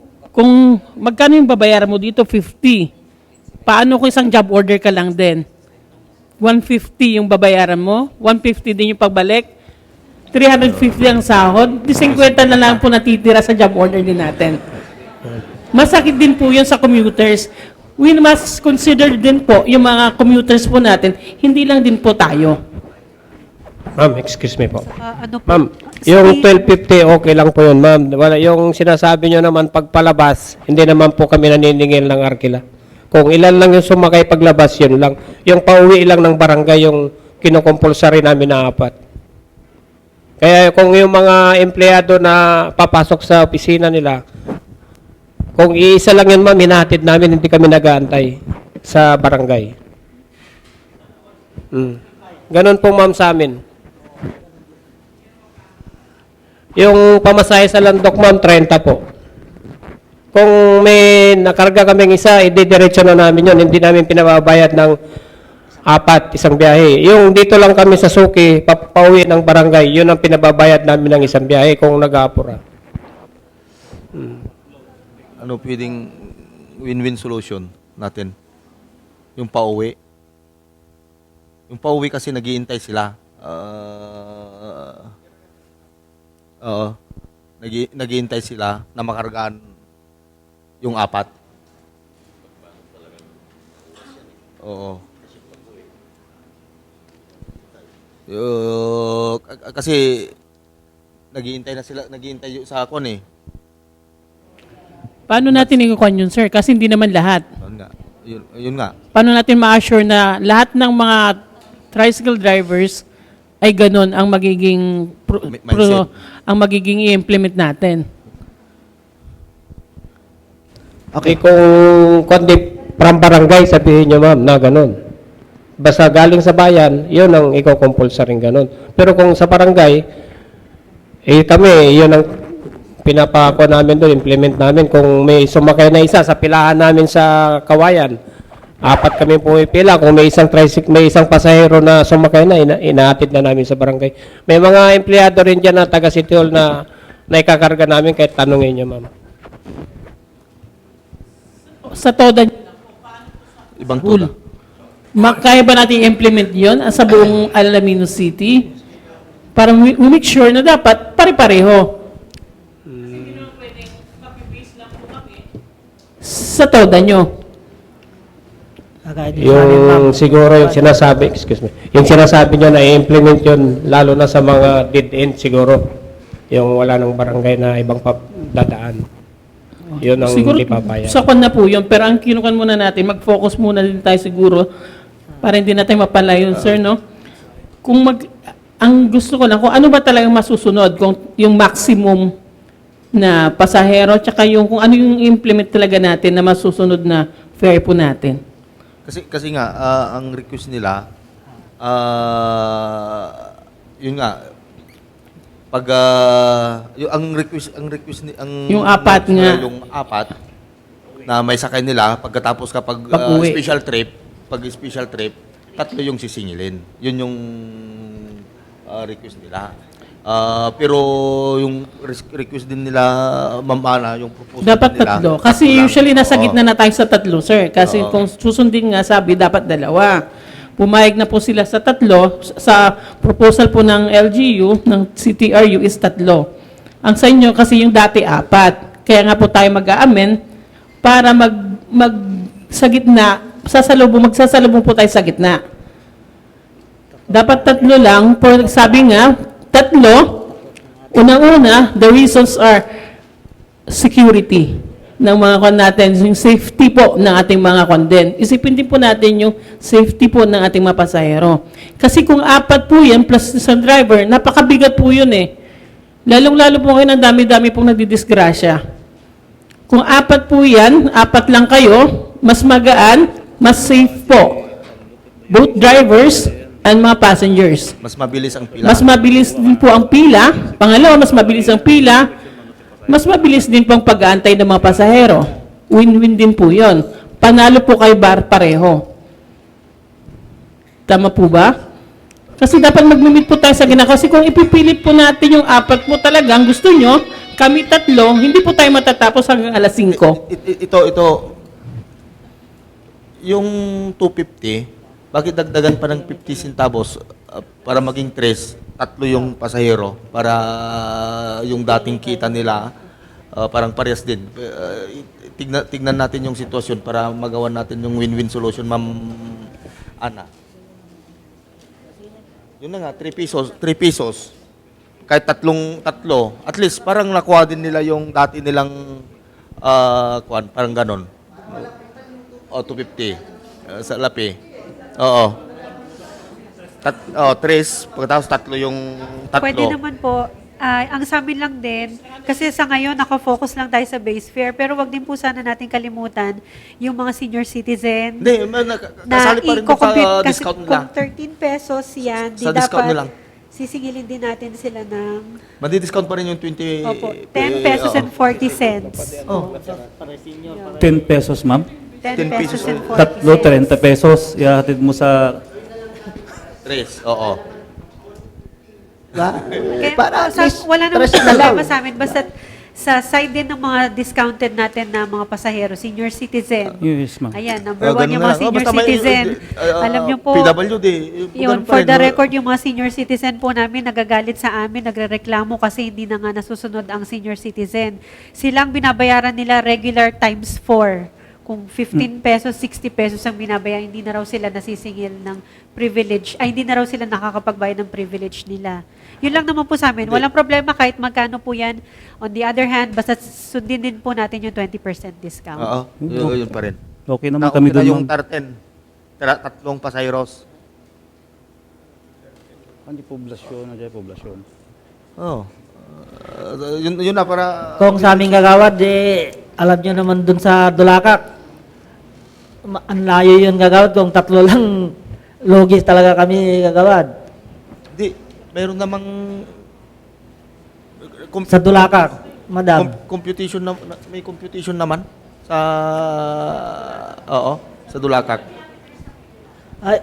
[SPEAKER 6] magkano yung babayaran mo dito, 50. Paano kung isang job order ka lang din? 150 yung babayaran mo, 150 din yung pagbalik, 350 ang sahod, di 50 na lang po natitira sa job order din natin. Masakit din po yun sa commuters. We must consider din po yung mga commuters po natin, hindi lang din po tayo.
[SPEAKER 11] Ma'am, excuse me po.
[SPEAKER 5] Ano po?
[SPEAKER 11] Ma'am, yung 1250 okay lang po yun, ma'am. Wala, yung sinasabi nyo naman pagpalabas, hindi naman po kami naniningil ng arkila. Kung ilan lang yung sumakay paglabas, yun lang. Yung pauwi lang ng barangay, yung kinukumpulsary namin na apat. Kaya kung yung mga empleyado na papasok sa opisina nila, kung iisa lang yun, ma'am, hinahatid namin, hindi kami nag-aantay sa barangay. Ganon po, ma'am, sa amin. Yung pamasahe sa Landok, ma'am, 30 po. Kung may nakarga kaming isa, i-diretso na namin yun. Hindi namin pinababayad ng apat, isang biyahe. Yung dito lang kami sa Suki, pauwi ng barangay, yun ang pinababayad namin ng isang biyahe kung nag-aapura.
[SPEAKER 1] Ano pwedeng win-win solution natin? Yung pauwi. Yung pauwi kasi naghihintay sila. Naghihintay sila na makargaan yung apat. Oo. Kasi naghihintay sa akon eh.
[SPEAKER 6] Paano natin ikukuhan yun, sir? Kasi hindi naman lahat.
[SPEAKER 1] Yun nga.
[SPEAKER 6] Paano natin ma-assure na lahat ng mga tricycle drivers ay ganun ang magiging ang magiging i-implement natin?
[SPEAKER 11] Okay, kung from barangay, sabihin nyo, ma'am, na ganun. Basta galing sa bayan, yun ang iko-compulsory ganun. Pero kung sa barangay, kami, yun ang pinapako namin doon, implement namin. Kung may sumakay na isa sa pilahan namin sa Kawayan, apat kami pumipila. Kung may isang tricycle, may isang pasahero na sumakay na, inahatid na namin sa barangay. May mga empleyado rin dyan na taga City Hall na ikakarga namin kahit tanungin nyo, ma'am.
[SPEAKER 6] Sa TODA,
[SPEAKER 1] Ibang TODA.
[SPEAKER 6] kaya ba natin i-implement yun sa buong Alaminos City? Para make sure na dapat pare-pareho. Sa TODA nyo.
[SPEAKER 11] Yung siguro yung sinasabi, excuse me, yung sinasabi nyo na i-implement yun, lalo na sa mga dead end siguro. Yung wala ng barangay na ibang dadaan. Yun ang
[SPEAKER 6] Siguro,
[SPEAKER 11] hindi papayag.
[SPEAKER 6] sa kwan na po yun, pero ang kinukan muna natin, mag-focus muna din tayo siguro, para hindi natin mapalayo, sir, no? Ang gusto ko lang, kung ano ba talagang masusunod, kung yung maximum na pasahero, tsaka yung kung ano yung implement talaga natin na masusunod na fare po natin.
[SPEAKER 1] Kasi nga ang request nila yun nga pag
[SPEAKER 6] Yung apat nga.
[SPEAKER 1] yung apat na may sakay nila pagkatapos kapag
[SPEAKER 6] Pag-uwi.
[SPEAKER 1] special trip, tatlo yung sisingilin. Yun yung request nila. Pero yung request din nila, Ma'am Ana, yung proposal
[SPEAKER 6] Dapat
[SPEAKER 1] nila,
[SPEAKER 6] tatlo. Kasi
[SPEAKER 1] lang.
[SPEAKER 6] usually nasa
[SPEAKER 1] Oo.
[SPEAKER 6] gitna na tayo sa tatlo, sir. Kasi kung susundin nga, sabi dapat dalawa. Pumayag na po sila sa tatlo. Sa proposal po ng LGU, ng CTRU is tatlo. Ang sa inyo kasi yung dati 4. Kaya nga po tayo mag-aamen para sa gitna, magsasalubong po tayo sa gitna. Dapat tatlo lang. Sabi nga, tatlo. Unang-una, the reasons are security ng mga kon natin, yung safety po ng ating mga konden. Isipin din po natin yung safety po ng ating mga pasahero. Kasi kung 4 po yan, plus sa driver, napakabigat po yun eh. Lalong-lalo po ngayon, ang dami-dami pong nagdidisgrasya. Kung 4 po yan, 4 lang kayo, mas magaan, mas safe po. Both drivers and mga passengers.
[SPEAKER 1] Mas mabilis ang pila.
[SPEAKER 6] Mas mabilis din po ang pila. Pangalawa, mas mabilis ang pila. Mas mabilis din po ang pag-aantay ng mga pasahero. Win-win din po yon. Panalo po kay bar pareho. Tama po ba? Kasi dapat mag-meet po tayo sa gina. Kasi kung ipipilit po natin yung 4 po talagang gusto nyo, kami 3, hindi po tayo matatapos hanggang alas 5.
[SPEAKER 1] Ito, yung 250, bakit dagdagan pa ng 50 centavos para maging 3 yung pasahero para yung dating kita nila parang parehas din. Tignan natin yung sitwasyon para magawa natin yung win-win solution, Ma'am Ana. Yun na nga, 3 pesos. Kahit tatlo, at least parang nakuha din nila yung dati nilang parang ganon. O, 250 sa Lapi. Oo. 3, pagkatapos 3 yung 3.
[SPEAKER 5] Pwede naman po. Ang sa amin lang din, kasi sa ngayon, nakafocus lang tayo sa base fare, pero wag din po sana natin kalimutan yung mga senior citizen.
[SPEAKER 1] Hindi, kasali pa rin doon sa
[SPEAKER 5] kasi
[SPEAKER 1] discount nila.
[SPEAKER 5] kung 13 pesos yan, di
[SPEAKER 1] Sa discount
[SPEAKER 5] dapat
[SPEAKER 1] nilang.
[SPEAKER 5] sisingilin din natin sila ng
[SPEAKER 1] Madi-discount pa rin yung 20.
[SPEAKER 5] opo, 10 pesos and 40 cents.
[SPEAKER 9] 10 pesos, ma'am.
[SPEAKER 5] 10 pesos and 40
[SPEAKER 9] Tatlo, 30 pesos. Ihatid mo sa
[SPEAKER 1] 3, oo.
[SPEAKER 5] Kaya
[SPEAKER 13] Para at least
[SPEAKER 5] wala namang
[SPEAKER 13] tres na
[SPEAKER 5] problema
[SPEAKER 13] lang.
[SPEAKER 5] sa amin. Basta sa side din ng mga discounted natin na mga pasahero, senior citizen.
[SPEAKER 9] Yes, ma'am.
[SPEAKER 5] Ayan, number 1 yung mga senior
[SPEAKER 1] Basta may,
[SPEAKER 5] citizen. Alam niyo po,
[SPEAKER 1] PWD.
[SPEAKER 5] yun, for the record, yung mga senior citizen po namin, nagagalit sa amin, nagrereklamo kasi hindi na nga nasusunod ang senior citizen. Silang binabayaran nila regular times 4. Kung 15 pesos, 60 pesos ang binabayaran, hindi na raw sila nasisingil ng privilege, ay hindi na raw sila nakakapagbayad ng privilege nila. Yun lang naman po sa amin. Walang problema kahit magkano po yan. On the other hand, basta sundin din po natin yung 20% discount.
[SPEAKER 1] Oo, yun pa rin.
[SPEAKER 9] Okay naman kami
[SPEAKER 1] Okay na
[SPEAKER 9] doon,
[SPEAKER 1] yung
[SPEAKER 9] ma'am.
[SPEAKER 1] 3 pasaheros.
[SPEAKER 9] Hindi poblasyon, poblasyon.
[SPEAKER 1] Oo. Yun na para...
[SPEAKER 10] Kung sa aming gagawad, alam nyo naman dun sa Dulacak, ang layo yun gagawad. Kung 3 lang, logis talaga kami gagawad.
[SPEAKER 1] Hindi, mayroon namang...
[SPEAKER 10] Sa Dulacak, madam.
[SPEAKER 1] Computation na, may computation naman sa... Oo, sa Dulacak.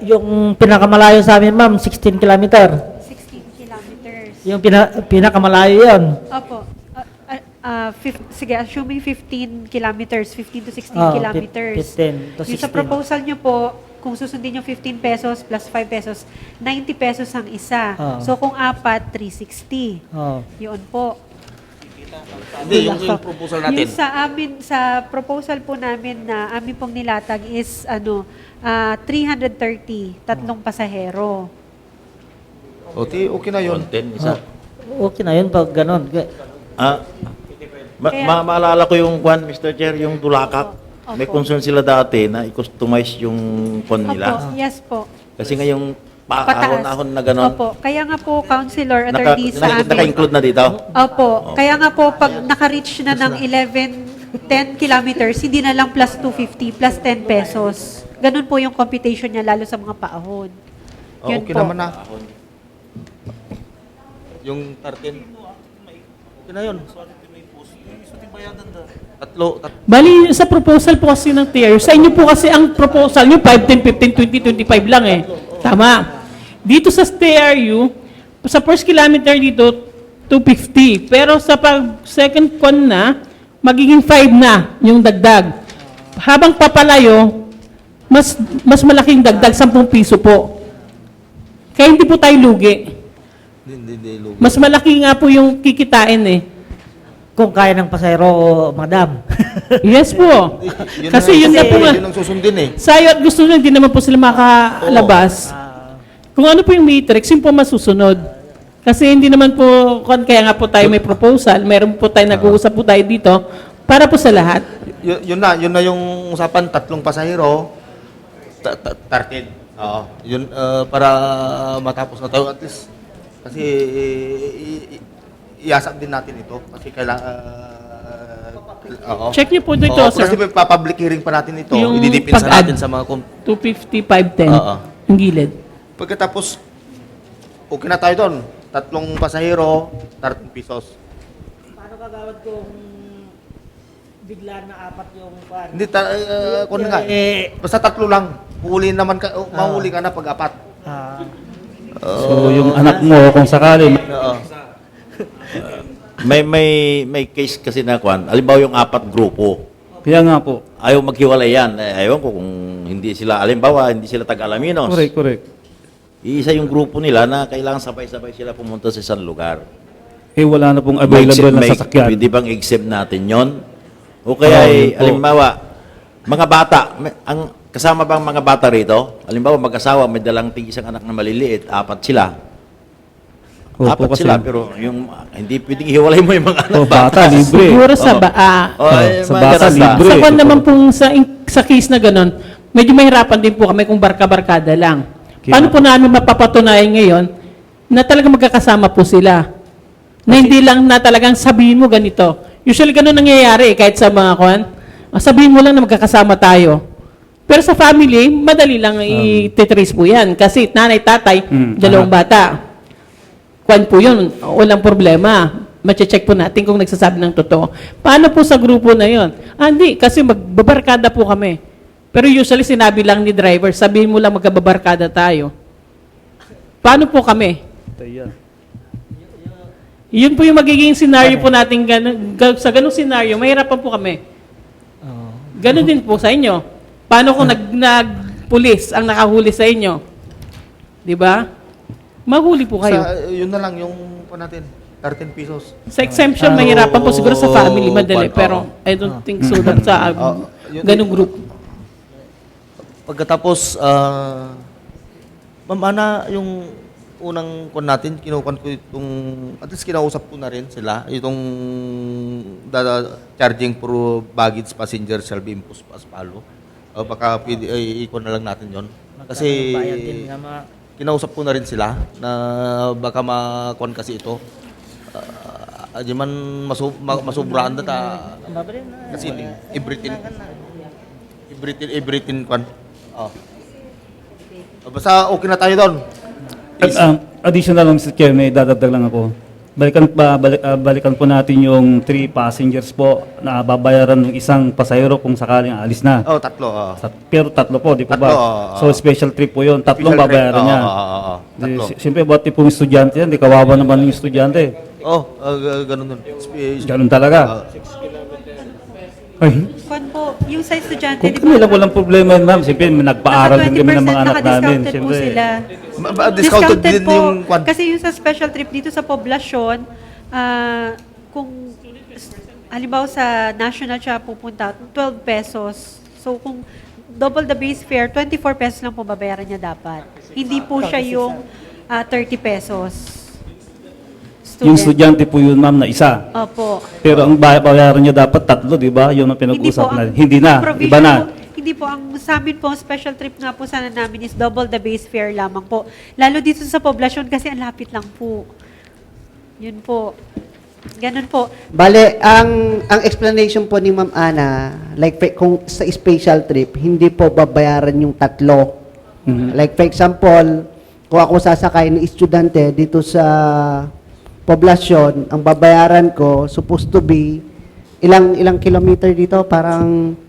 [SPEAKER 10] Yung pinakamalayo sa amin, ma'am, 16 kilometer.
[SPEAKER 5] 16 kilometers.
[SPEAKER 10] Yung pinakamalayo yun.
[SPEAKER 5] Opo. Sige, assuming 15 kilometers, 15 to 16
[SPEAKER 10] Oh,
[SPEAKER 5] kilometers.
[SPEAKER 10] 15 to
[SPEAKER 5] Yung sa
[SPEAKER 10] 16.
[SPEAKER 5] proposal nyo po, kung susundin yung 15 pesos plus 5 pesos, 90 pesos ang isa.
[SPEAKER 10] Oh.
[SPEAKER 5] So kung 4, 360.
[SPEAKER 10] Oh.
[SPEAKER 5] Yun po.
[SPEAKER 1] Hindi, yung proposal natin.
[SPEAKER 5] Yung sa amin, sa proposal po namin na amin pong nilatag is 330, 3 pasahero.
[SPEAKER 1] Okay na yun.
[SPEAKER 12] Content, isa.
[SPEAKER 10] Okay na yun pag ganon.
[SPEAKER 12] Maalala ko yung Mr. Chair, yung Dulacak. May concern sila dati na i-customize yung kwan nila.
[SPEAKER 5] Opo, yes po.
[SPEAKER 12] Kasi ngayong
[SPEAKER 5] Pataas.
[SPEAKER 12] paahon-ahon na gano'n.
[SPEAKER 5] Opo, kaya nga po, Councilor, attorney sa amin.
[SPEAKER 12] Naka-include na dito?
[SPEAKER 5] Opo, kaya nga po, pag naka-reach na ng 10 kilometers, hindi na lang plus 250, plus 10 pesos. Ganun po yung computation niya, lalo sa mga paahon. Yun
[SPEAKER 1] Okay
[SPEAKER 5] po.
[SPEAKER 1] naman na. Yung 13. Okay na yun. Tatlo.
[SPEAKER 6] Bali, sa proposal po kasi ng TRU, sa inyo po kasi ang proposal nyo, 5, 10, 15, 20, 25 lang eh. Tama. Dito sa TRU, sa first kilometer dito, 250. Pero sa pag second con na, magiging 5 na yung dagdag. Habang papalayo, mas malaking dagdag, 10 piso po. Kaya hindi po tayo lugi.
[SPEAKER 1] Hindi, lugi.
[SPEAKER 6] Mas malaki nga po yung kikitain eh.
[SPEAKER 10] Kung kaya ng pasahero, madam.
[SPEAKER 6] Yes po. Kasi yun na po nga.
[SPEAKER 1] Yun ang susundin eh.
[SPEAKER 6] Sayo at gusto nyo, hindi naman po sila makalabas. Kung ano po yung matrix, yun po masusunod. Kasi hindi naman po, kaya nga po tayo may proposal, meron po tayo, nag-uusap po tayo dito, para po sa lahat.
[SPEAKER 1] Yun na yung usapan, 3 pasahero, 13. Oo. Yun, para matapos na tayo at least. Kasi iasap din natin ito. Kasi kailangan...
[SPEAKER 6] Check niyo po dito, sir.
[SPEAKER 1] Kasi public hearing pa natin ito.
[SPEAKER 6] Yung
[SPEAKER 1] Ididipinsa
[SPEAKER 6] pag-add.
[SPEAKER 1] natin sa mga...
[SPEAKER 6] 250, 510.
[SPEAKER 1] Oo.
[SPEAKER 6] Yung gilid.
[SPEAKER 1] Pagkatapos, okay na tayo doon. 3 pasahero, 13 pesos.
[SPEAKER 10] Paano kagawad kung bigla na 4 yung pan?
[SPEAKER 1] Hindi, kung nga. Basta 3 lang. Huli naman ka, mahuli ka na pag 4.
[SPEAKER 9] So yung anak mo, kung sakali,
[SPEAKER 1] Oo.
[SPEAKER 12] May case kasi na kwan. Halimbawa yung 4 grupo.
[SPEAKER 9] kaya nga po.
[SPEAKER 12] Ayaw maghiwalay yan. Ayaw ko kung hindi sila, halimbawa, hindi sila taga-Alaminos.
[SPEAKER 9] Correct.
[SPEAKER 12] Iisa yung grupo nila na kailangan sabay-sabay sila pumunta sa isang lugar.
[SPEAKER 9] Eh wala na pong available na sasakyan.
[SPEAKER 12] Pwede bang exempt natin yon? O kaya,
[SPEAKER 9] yun po.
[SPEAKER 12] halimbawa, mga bata, ang kasama bang mga bata rito? Halimbawa, mag-asawa, may dalang isang anak na maliliit, 4 sila.
[SPEAKER 9] Opo,
[SPEAKER 12] 4
[SPEAKER 9] kasi-
[SPEAKER 12] sila, pero yung hindi pwedeng hiwalay mo yung mga anak
[SPEAKER 9] Bata, libre.
[SPEAKER 6] Siguro sa
[SPEAKER 12] Oo.
[SPEAKER 9] Sa bata, libre.
[SPEAKER 6] Sa kwan naman pong sa case na ganun, medyo mahirapan din po kami kung barka-barkada lang. Paano po namin mapapatunayan ngayon na talaga magkakasama po sila? Na hindi lang na talagang sabihin mo ganito. Usually ganun nangyayari kahit sa mga kwan. Sabihin mo lang na magkakasama tayo. Pero sa family, madali lang i-trace po yan. Kasi nanay, tatay, dalawang bata. Kwan po yun, walang problema. Mache-check po natin kung nagsasabi ng totoo. Paano po sa grupo na yun? Hindi, kasi magbabarkada po kami. Pero usually sinabi lang ni driver, sabihin mo lang magkababarkada tayo. Paano po kami? Yun po yung magiging scenario po natin. Sa ganung scenario, mahirapan po kami. Ganon din po sa inyo. Paano kung nag-pulis ang nakahuli sa inyo? Di ba? Mahuli po kayo.
[SPEAKER 1] Yun na lang yung po natin, 13 pesos.
[SPEAKER 6] Sa exemption, mahirapan po siguro sa family, madali. Pero I don't think so that sa ganung group.
[SPEAKER 1] Pagkatapos, ma'am Ana, yung unang kon natin, kinukuhan ko itong, at least kinausap ko na rin sila, itong charging for baggage passenger shall be imposed as follow. Baka pwede, ikon na lang natin yon. Kasi kinausap ko na rin sila na baka makuhan kasi ito. Di man masubraan na ta. Kasi everything kwan. Basta okay na tayo doon.
[SPEAKER 9] Additional lang, Mr. Chair, may dadagdag lang ako. Balikan po natin yung 3 passengers po na babayaran ng isang pasahero kung sakaling alis na.
[SPEAKER 1] 3.
[SPEAKER 9] Pero 3 po, di po ba? So special trip po yun. 3
[SPEAKER 1] Special
[SPEAKER 9] babayaran
[SPEAKER 1] trip.
[SPEAKER 9] niya. Siyempre, ba't pong estudyante yan? Di kawawa naman yung estudyante.
[SPEAKER 1] Ganun nun.
[SPEAKER 9] Ganun talaga. Ay,
[SPEAKER 5] Kwan po, yung sa estudyante,
[SPEAKER 9] kung
[SPEAKER 5] di
[SPEAKER 9] kami
[SPEAKER 5] ba?
[SPEAKER 9] lang walang problema yun, ma'am. Siyempre, nagpaaral din kami ng mga anak namin.
[SPEAKER 5] Naka-discounted po
[SPEAKER 9] Siyempre,
[SPEAKER 5] sila.
[SPEAKER 1] Discounted din
[SPEAKER 5] po.
[SPEAKER 1] yung kwan.
[SPEAKER 5] Kasi yung sa special trip dito sa poblasyon, kung halimbawa sa national siya pupunta, 12 pesos. So kung double the base fare, 24 pesos lang po babayaran niya dapat. Hindi po siya yung 30 pesos.
[SPEAKER 9] yung estudyante po yun, ma'am, na isa.
[SPEAKER 5] Opo.
[SPEAKER 9] Pero ang bayaran niya dapat 3, di ba? Yun ang pinag-usap na. Hindi na, iba na.
[SPEAKER 5] Hindi po, ang sa amin po, ang special trip nga po sana namin is double the base fare lamang po. Lalo dito sa poblasyon kasi ang lapit lang po. Yun po. Ganun po.
[SPEAKER 13] Bale, ang explanation po ni Ma'am Ana, like kung sa special trip, hindi po babayaran yung 3. Like for example, kung ako sasakay ng estudyante dito sa poblasyon, ang babayaran ko supposed to be ilang kilometer dito, parang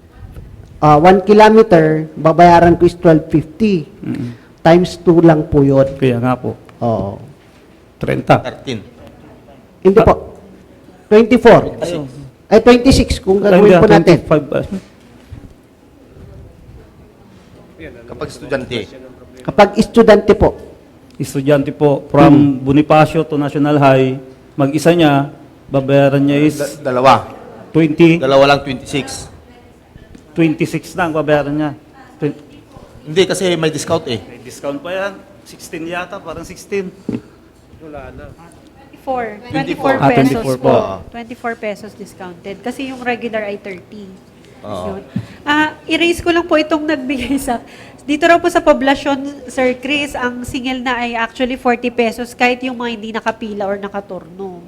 [SPEAKER 13] 1 kilometer, babayaran ko is 12.50. Times 2 lang po yun.
[SPEAKER 9] Kaya nga po.
[SPEAKER 13] Oo.
[SPEAKER 9] 30.
[SPEAKER 1] 13.
[SPEAKER 13] Hindi po. 24. Ay, 26 kung gagawin po natin.
[SPEAKER 9] 25.
[SPEAKER 1] Kapag estudyante.
[SPEAKER 13] Kapag estudyante po.
[SPEAKER 9] Estudyante po, from Bonifacio to National High, mag-isa niya, babayaran niya is
[SPEAKER 1] Dalawa.
[SPEAKER 9] 20,
[SPEAKER 1] Dalawa lang 26.
[SPEAKER 9] 26 na ang babayaran niya.
[SPEAKER 1] Hindi kasi may discount eh.
[SPEAKER 9] May discount pa yan. 16 yata, parang 16.
[SPEAKER 5] 24
[SPEAKER 1] Ah,
[SPEAKER 5] pesos
[SPEAKER 9] 24
[SPEAKER 5] po.
[SPEAKER 9] po.
[SPEAKER 5] 24 pesos discounted. Kasi yung regular ay 30.
[SPEAKER 1] Oo.
[SPEAKER 5] Yun. I-raise ko lang po itong nagbigay sa... Dito raw po sa poblasyon, Sir Chris, ang singil na ay actually 40 pesos kahit yung mga hindi nakapila or nakaturno.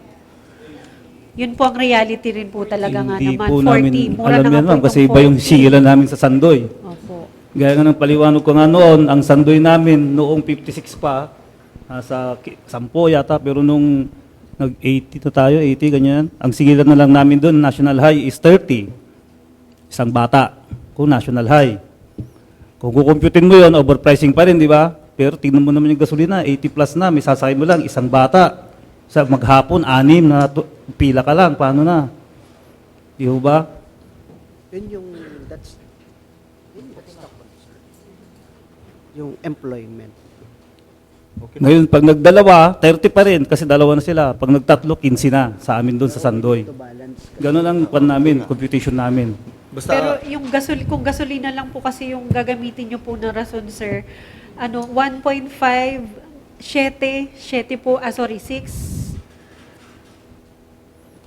[SPEAKER 5] Yun po ang reality rin po talaga nga
[SPEAKER 9] Hindi
[SPEAKER 5] naman.
[SPEAKER 9] po
[SPEAKER 5] 40.
[SPEAKER 9] namin
[SPEAKER 5] Mura
[SPEAKER 9] alam
[SPEAKER 5] na nga
[SPEAKER 9] yan,
[SPEAKER 5] po
[SPEAKER 9] ma'am, kasi
[SPEAKER 5] itong
[SPEAKER 9] iba yung
[SPEAKER 5] 40.
[SPEAKER 9] sigilan namin sa Sandoy.
[SPEAKER 5] Opo.
[SPEAKER 9] Gaya nga ng paliwanag ko nga noon, ang Sandoy namin noong 56 pa, sa 10 yata, pero nung nag-80 na tayo, 80, ganyan, ang sigilan na lang namin doon, National High, is 30. Isang bata, kung National High. Kung kukumputin mo yon, overpricing pa rin, di ba? Pero tingnan mo naman yung gasolina, 80 plus na, may sasakay mo lang, isang bata. Sa maghapon, 6 na pila ka lang, paano na? Di ba?
[SPEAKER 13] Yun yung, yung employment.
[SPEAKER 9] Ngayon, pag nagdalawa, 30 pa rin kasi dalawa na sila. Pag nagtatlo, 15 na sa amin doon sa Sandoy. Ganun ang pan namin, computation namin.
[SPEAKER 5] Pero yung kung gasolina lang po kasi yung gagamitin nyo po na rason, sir, 1.5, 7 po, 6.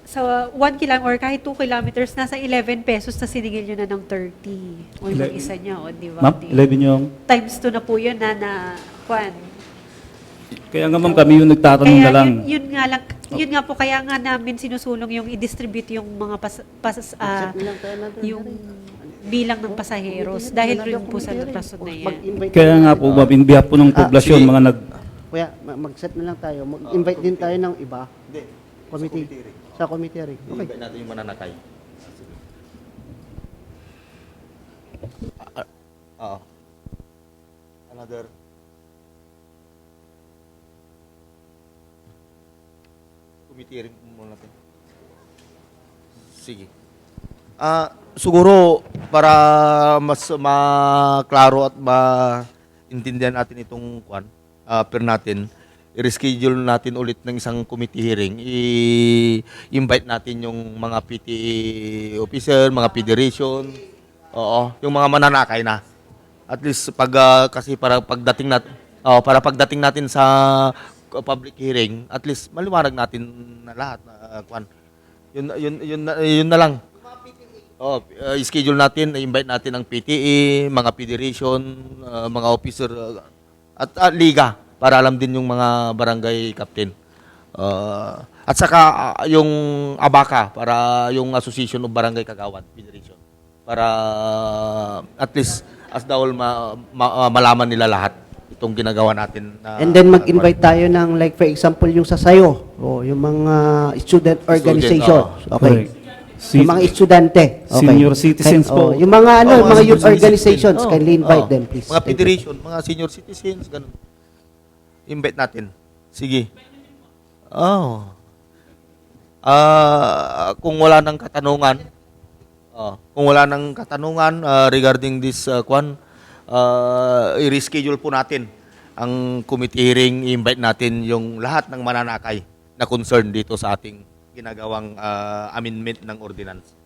[SPEAKER 5] So, 1 kilometer or kahit 2 kilometers, nasa 11 pesos na sinigil nyo na ng 30. O yung isa niya, o di ba?
[SPEAKER 9] Ma'am, 11 yung...
[SPEAKER 5] Times 2 na po yun na kwan.
[SPEAKER 9] Kaya nga ma'am, kami yung nagtatanong
[SPEAKER 5] Kaya
[SPEAKER 9] na lang.
[SPEAKER 5] yun nga po, kaya nga namin sinusulong yung i-distribute yung mga yung bilang ng pasaheros dahil rin po sa rason na yan.
[SPEAKER 9] Kaya nga po, ma'am, in behalf po ng poblasyon,
[SPEAKER 1] sige.
[SPEAKER 9] mga nag...
[SPEAKER 13] Kuya, mag-set na lang tayo. Mag-invite din tayo ng iba. Committee. Sa committee rin. Okay.
[SPEAKER 1] Invite natin yung mananakay. Another. Committee rin muna natin. Sige. Siguro para mas maklaro at maintindihan natin itong per natin, i-reschedule natin ulit ng isang committee hearing. I-invite natin yung mga PTA officer, mga federation, yung mga mananakay na. At least kasi para pagdating natin sa public hearing, at least maliwanag natin na lahat na yun na lang. I-schedule natin, i-invite natin ang PTA, mga federation, mga officer at liga para alam din yung mga barangay captain. At saka yung ABACA para yung Association of Barangay Kagawad Federation para at least as the whole malaman nila lahat itong ginagawa natin.
[SPEAKER 13] And then mag-invite tayo ng like for example yung sa sayo o yung mga student organization. Okay. Yung mga estudyante. Okay.
[SPEAKER 9] Senior citizens po.
[SPEAKER 13] Yung mga mga youth
[SPEAKER 1] senior
[SPEAKER 13] organizations,
[SPEAKER 1] citizen.
[SPEAKER 13] kindly invite them please.
[SPEAKER 1] Mga federation, mga senior citizens, ganun. Invite natin. Sige. Kung wala nang katanungan, regarding this i-reschedule po natin ang committee hearing, i-invite natin yung lahat ng mananakay na concern dito sa ating ginagawang amendment ng ordinance.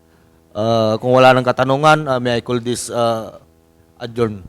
[SPEAKER 1] Kung wala nang katanungan, may I call this adjourn.